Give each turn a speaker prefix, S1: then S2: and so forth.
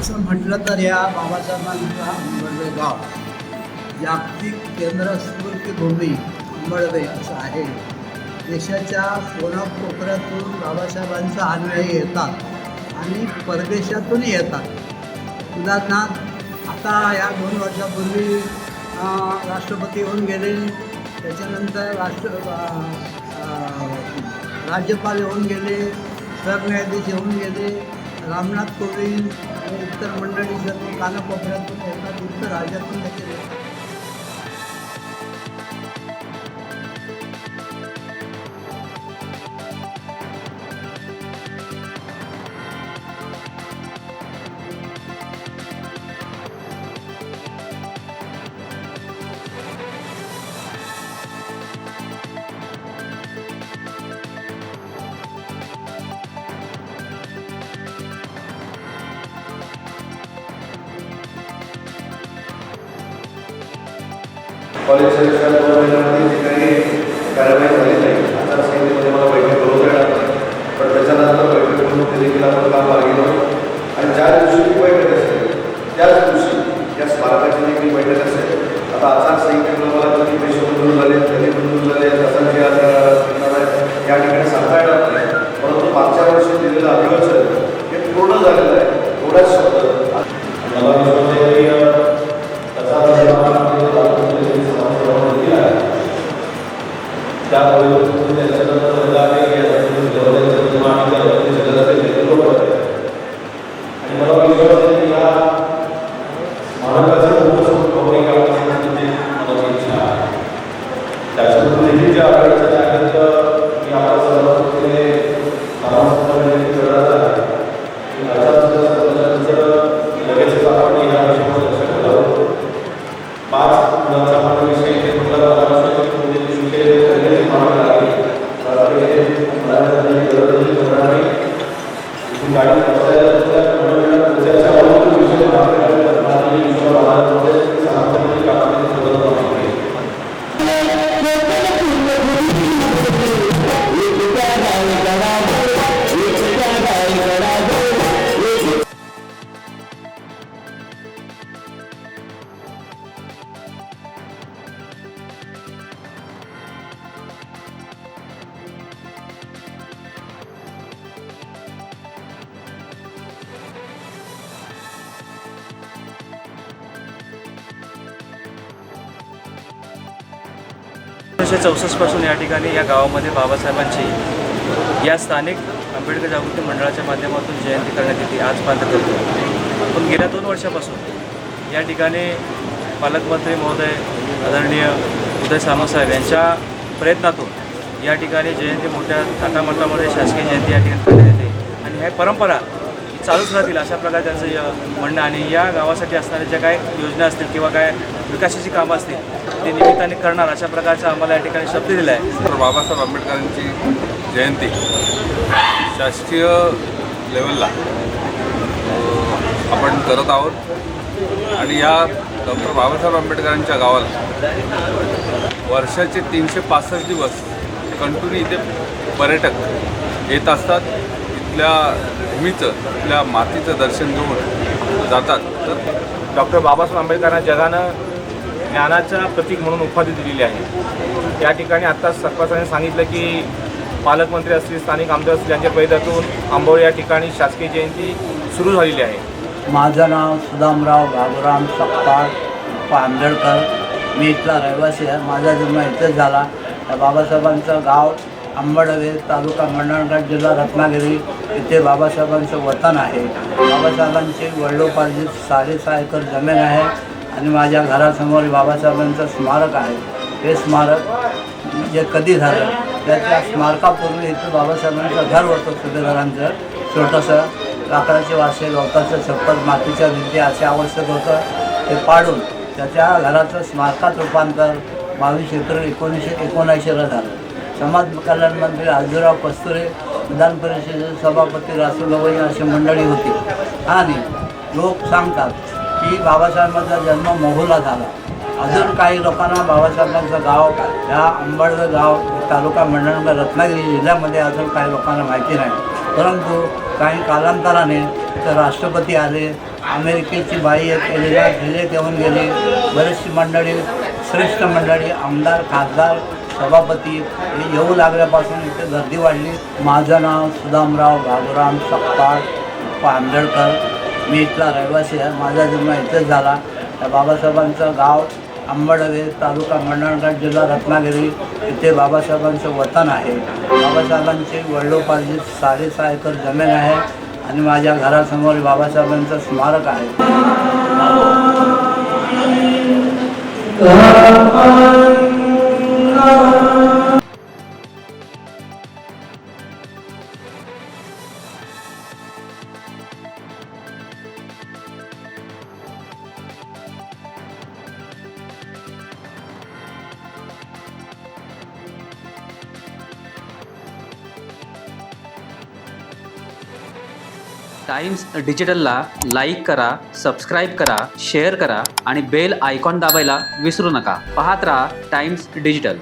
S1: तसं म्हटलं तर या बाबासाहेबांचा अंबडवे गाव जागतिक केंद्रस्फूर्ती भूमी अंबडवे असं आहे. देशाच्या कोनाकोपऱ्यातून बाबासाहेबांचा अनुयायी येतात आणि परदेशातूनही येतात. उदाहरणार्थ आता या 2 वर्षापूर्वी राष्ट्रपती येऊन गेले, त्याच्यानंतर राज्यपाल येऊन गेले, सरन्यायाधीश येऊन गेले, रामनाथ कोविंद आणि इतर मंडळी सर्व कानाकोपऱ्यातून येतात, इतर राज्यातून देखील येतात.
S2: कॉलेज सेक्शन 2 महिन्यामध्ये जी काही कारवाई झाली नाही, आचारसंहितेमध्ये मला बैठक बोलवता येणार नाही, पण त्याच्यानंतर बैठक म्हणून ते देखील आपण काम मागे घेऊ. आणि ज्या दिवशी ती बैठक असेल त्याच दिवशी या स्मारकाची देखील बैठक असेल. आता आचारसंहितेमुळे मला किती पैसे मंजूर झाले, कधी मंजूर झाले, कसा जे या ठिकाणी सांगता येणार नाही, परंतु मागच्या वर्षी दिलेलं अधिवेशन हे पूर्ण झालेलं आहे. एवढाच शब्द मला विश्वास आहे की
S3: पासून या ठिकाणी या गावामध्ये बाबासाहेबांची या स्थानिक आंबेडकर जागृती मंडळाच्या माध्यमातून जयंती करण्यात येते. आजपर्यंत करतो, पण गेल्या 2 वर्षापासून या ठिकाणी पालकमंत्री महोदय आदरणीय उदय सामंत साहेब यांच्या प्रयत्नातून या ठिकाणी जयंती मोठ्या थाटामाटामध्ये शासकीय जयंती या ठिकाणी करण्यात येते आणि ह्या परंपरा चालूच राहतील अशा प्रकारे त्यांचं म्हणणं. आणि या गावासाठी असणाऱ्या ज्या काय योजना असतील किंवा काय विकासाची कामं असतील ते निमित्ताने करणार अशा प्रकारचा आम्हाला या ठिकाणी शब्द दिला आहे.
S4: डॉक्टर बाबासाहेब आंबेडकरांची जयंती शासकीय लेवलला आपण करत आहोत आणि या डॉक्टर बाबासाहेब आंबेडकरांच्या गावाला वर्षाचे 365 दिवस कंटिन्यू इथे पर्यटक येत असतात. इथल्या भूमीचं, इथल्या मातीचं दर्शन घेऊन जातात. तर
S5: डॉक्टर बाबासाहेब आंबेडकरांना जगानं ज्ञानाचं प्रतीक म्हणून उपाधी दिलेली आहे. या ठिकाणी आत्ताच सरपंचांनी सांगितलं की पालकमंत्री असतील, स्थानिक आमदार असतील यांच्या प्रयत्नातून आंबोळी या ठिकाणी शासकीय जयंती सुरू झालेली आहे.
S1: माझं नाव सुदामराव बाबुराम सपकाळ आंबेडकर. मी इथला रहिवासी आहे. माझा जन्म इथेच झाला. बाबासाहेबांचं गाव अंबडवे, तालुका मंडणगड, जिल्हा रत्नागिरी इथे बाबासाहेबांचं वतन आहे. बाबासाहेबांची वडिलोपार्जित 6.5 एकर जमीन आहे आणि माझ्या घरासमोर बाबासाहेबांचं स्मारक आहे. हे स्मारक जे कधी झालं त्याच्या स्मारकापूर्वी इथं बाबासाहेबांचं घर होतं, सुभेदारांचं छोटंसं लाकडाचे वासे, गवताचं छप्पर, मातीच्या भिंती असे आवश्यक होतं. ते पाडून त्याच्या घराचं स्मारकात रूपांतर 22 एप्रिल 1979ला झालं. समाज कल्याण मंत्री आजूराव कस्तुरे, विधान परिषदेचे सभापती रासू गवई अशी मंडळी होती. आणि लोक सांगतात की बाबासाहेबांचा जन्म मोहोला झाला अजून काही लोकांना बाबासाहेबांचं गाव ह्या अंबडवे गाव तालुका मंडणगड रत्नागिरी जिल्ह्यामध्ये अजून काही लोकांना माहिती नाही. परंतु काही कालांतराने तर राष्ट्रपती आले, अमेरिकेची बाई एक एलिझा झेलेट येऊन गेली, बरीचशी मंडळी, श्रेष्ठ मंडळी, आमदार, खासदार, सभापती हे येऊ लागल्यापासून इथे गर्दी वाढली. माझं नाव सुदामराव बाबुराम सकपाळ आंबेडकर. मी इथला रहिवासी आहे. माझा जन्म इथेच झाला. त्या बाबासाहेबांचं गाव अंबडवे तालुका मंडणगड जिल्हा रत्नागिरी इथे बाबासाहेबांचं वतन आहे. बाबासाहेबांची वडिलोपार्जित 6.5 एकर जमीन आहे आणि माझ्या घरासमोर बाबासाहेबांचं स्मारक आहे.
S6: टाइम्स डिजिटलला लाईक करा, सबस्क्राईब करा, शेअर करा आणि बेल आयकॉन दाबायला विसरू नका. पाहत राहा टाइम्स डिजिटल.